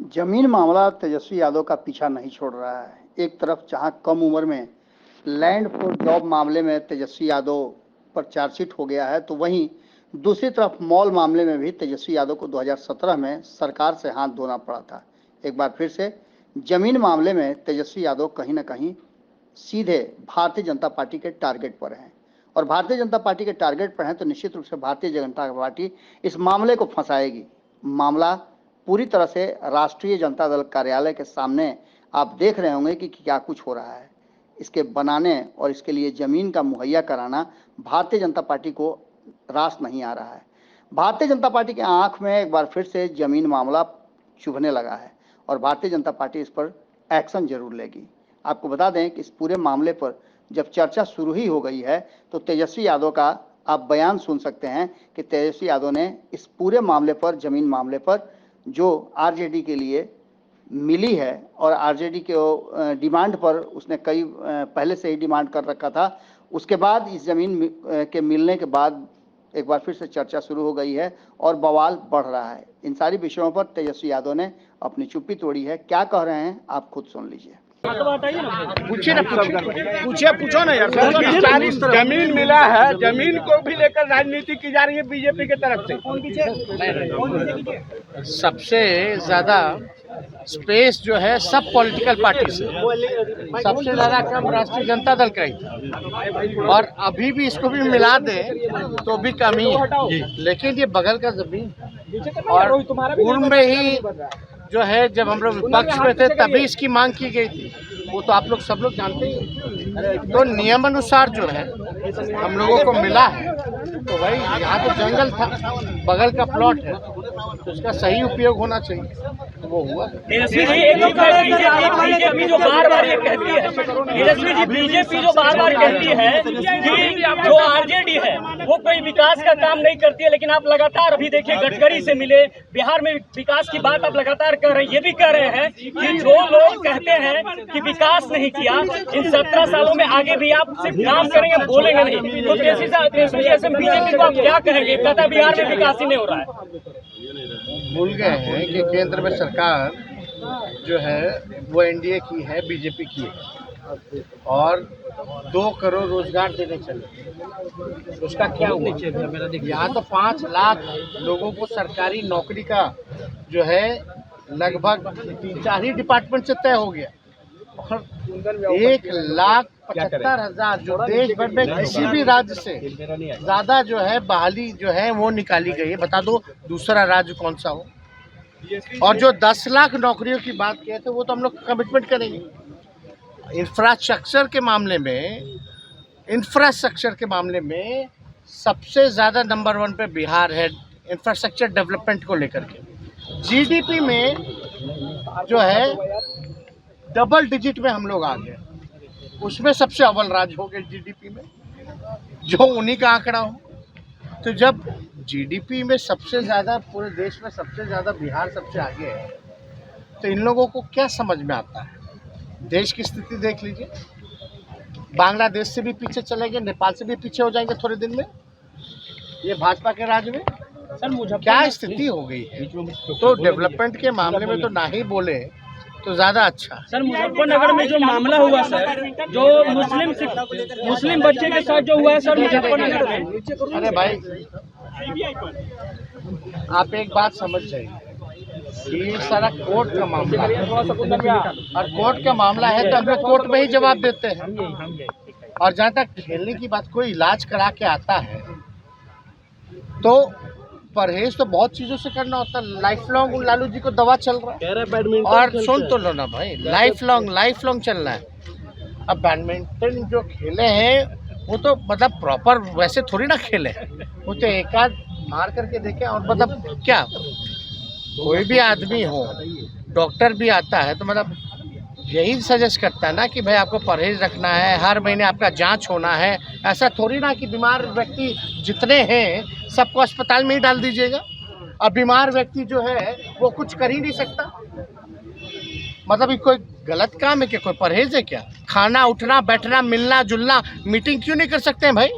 जमीन मामला तेजस्वी यादव का पीछा नहीं छोड़ रहा है। एक तरफ जहां कम उम्र में लैंड फॉर जॉब मामले में तेजस्वी यादव पर चार्जशीट हो गया है, तो वहीं दूसरी तरफ मॉल मामले में भी तेजस्वी यादव को 2017 में सरकार से हाथ धोना पड़ा था। एक बार फिर से जमीन मामले में तेजस्वी यादव कहीं ना कहीं सीधे भारतीय जनता पार्टी के टारगेट पर हैं, और भारतीय जनता पार्टी के टारगेट पर हैं तो निश्चित रूप से भारतीय जनता पार्टी इस मामले को फंसाएगी। मामला पूरी तरह से राष्ट्रीय जनता दल कार्यालय के सामने आप देख रहे होंगे कि क्या कुछ हो रहा है। इसके बनाने और इसके लिए जमीन का मुहैया कराना भारतीय जनता पार्टी को रास नहीं आ रहा है। भारतीय जनता पार्टी की आंख में एक बार फिर से जमीन मामला चुभने लगा है और भारतीय जनता पार्टी इस पर एक्शन जरूर लेगी। आपको बता दें कि इस पूरे मामले पर जब चर्चा शुरू ही हो गई है तो तेजस्वी यादव का आप बयान सुन सकते हैं कि तेजस्वी यादव ने इस पूरे मामले पर, जमीन मामले पर, जो आरजेडी के लिए मिली है और आरजेडी के डिमांड पर उसने कई पहले से ही डिमांड कर रखा था, उसके बाद इस जमीन के मिलने के बाद एक बार फिर से चर्चा शुरू हो गई है और बवाल बढ़ रहा है। इन सारी विषयों पर तेजस्वी यादव ने अपनी चुप्पी तोड़ी है। क्या कह रहे हैं आप खुद सुन लीजिए। पूछिए ना, पूछो ना यार। जमीन मिला है, जमीन को भी लेकर राजनीति की जा रही है बीजेपी की तरफ से। सबसे ज्यादा स्पेस जो है सब पॉलिटिकल पार्टी से, सबसे ज्यादा कम राष्ट्रीय जनता दल का ही था, और अभी भी इसको भी मिला दे तो भी कमी है। लेकिन ये बगल का जमीन और पूर्व में ही जो है, जब हम लोग विपक्ष में थे तभी इसकी मांग की गई थी, वो तो आप लोग सब लोग जानते हैं। तो नियम अनुसार जो है हम लोगों को मिला है, तो भाई यहाँ तो जंगल था, बगल का प्लॉट है, तो इसका सही उपयोग होना चाहिए, तो वो हुआ। बीजेपी जो बार बार ये कहती है, बीजेपी जो बार बार कहती है कि जो आरजेडी है वो कोई विकास का काम नहीं करती है, लेकिन आप लगातार अभी देखिए गडकरी से मिले, बिहार में विकास की बात आप लगातार कर रहे हैं। ये भी कह रहे हैं कि जो लोग कहते हैं कि विकास नहीं किया इन 17 सालों में, आगे भी आप सिर्फ काम करेंगे, बोलेंगे नहीं, तो ऐसे बीजेपी को आप क्या कहेंगे? कहता बिहार में विकास ही नहीं हो रहा है। भूल गए हैं कि केंद्र में सरकार जो है वो एनडीए की है, बीजेपी की है, और 2 करोड़ रोजगार देने चले, तो उसका क्या हुआ? यहाँ तो 5 लाख लोगों को सरकारी नौकरी का जो है लगभग 3-4 ही डिपार्टमेंट से तय हो गया, और 1,75,000 जो देश भर में किसी भी राज्य से ज्यादा जो है बहाली जो है वो निकाली गई है। बता दो दूसरा राज्य कौन सा हो? और जो 10 लाख नौकरियों की बात किए थे वो तो हम लोग कमिटमेंट करेंगे। इंफ्रास्ट्रक्चर के मामले में सबसे ज़्यादा नंबर 1 पे बिहार है इंफ्रास्ट्रक्चर डेवलपमेंट को लेकर के। जीडीपी में जो है डबल डिजिट में हम लोग आ गए, उसमें सबसे अव्वल राज्य हो गए जीडीपी में, जो उन्हीं का आंकड़ा हो। तो जब जीडीपी में सबसे ज़्यादा पूरे देश में सबसे ज़्यादा बिहार सबसे आगे है, तो इन लोगों को क्या समझ में आता है? देश की स्थिति देख लीजिए, बांग्लादेश से भी पीछे चले गए, नेपाल से भी पीछे हो जाएंगे थोड़े दिन में, ये भाजपा के राज्य में सर क्या स्थिति हो गई है। तो डेवलपमेंट के मामले में तो ना ही बोले तो ज़्यादा अच्छा। सर मुजफ्फरनगर में जो मामला हुआ सर, जो मुस्लिम बच्चे के साथ जो हुआ है सर मुजफ्फरनगर में, अरे भाई आप एक बात समझ जाइए कि सारा कोर्ट का मामला है, और कोर्ट का मामला है तो हम लोग कोर्ट में ही जवाब देते हैं। और जहाँ तक खेलने की बात, कोई इलाज करा के आता है तो परहेज तो बहुत चीज़ों से करना होता है। लाइफ लॉन्ग लालू जी को दवा चल रहा है, और सुन तो लो ना भाई, लाइफ लॉन्ग चलना है। अब बैडमिंटन जो खेले हैं वो तो मतलब प्रॉपर वैसे थोड़ी ना खेले, वो तो एक आध मार करके देखे। और मतलब क्या, कोई भी आदमी हो, डॉक्टर भी आता है तो मतलब यही सजेस्ट करता है ना कि भाई आपको परहेज रखना है, हर महीने आपका जांच होना है। ऐसा थोड़ी ना कि बीमार व्यक्ति जितने हैं सबको अस्पताल में ही डाल दीजिएगा, और बीमार व्यक्ति जो है वो कुछ कर ही नहीं सकता। मतलब ये कोई गलत काम है क्या? कोई परहेज है क्या? खाना, उठना, बैठना, मिलना जुलना, मीटिंग क्यों नहीं कर सकते हैं भाई?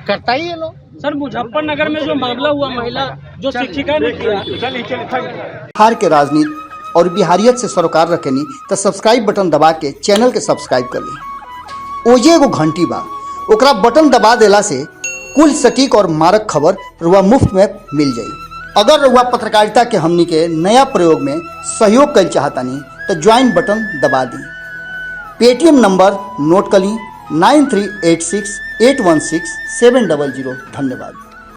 करता ही है लोग। सर मुजफ्फरनगर में जो मामला हुआ, महिला जो शिक्षिका ने किया, बिहार के राजनीति और बिहारियत से सरोकार रखेनी तो सब्सक्राइब बटन दबा के चैनल के सब्सक्राइब कर ली। ओजे एगो घंटी बा, ओकरा बटन दबा देला से कुल सटीक और मारक खबर रुआ मुफ्त में मिल जाई। अगर रुआ पत्रकारिता के हमनी के नया प्रयोग में सहयोग कर चाहतानी तो ज्वाइन बटन दबा दी। पेटीएम नंबर नोट कर ली 9386816700। धन्यवाद।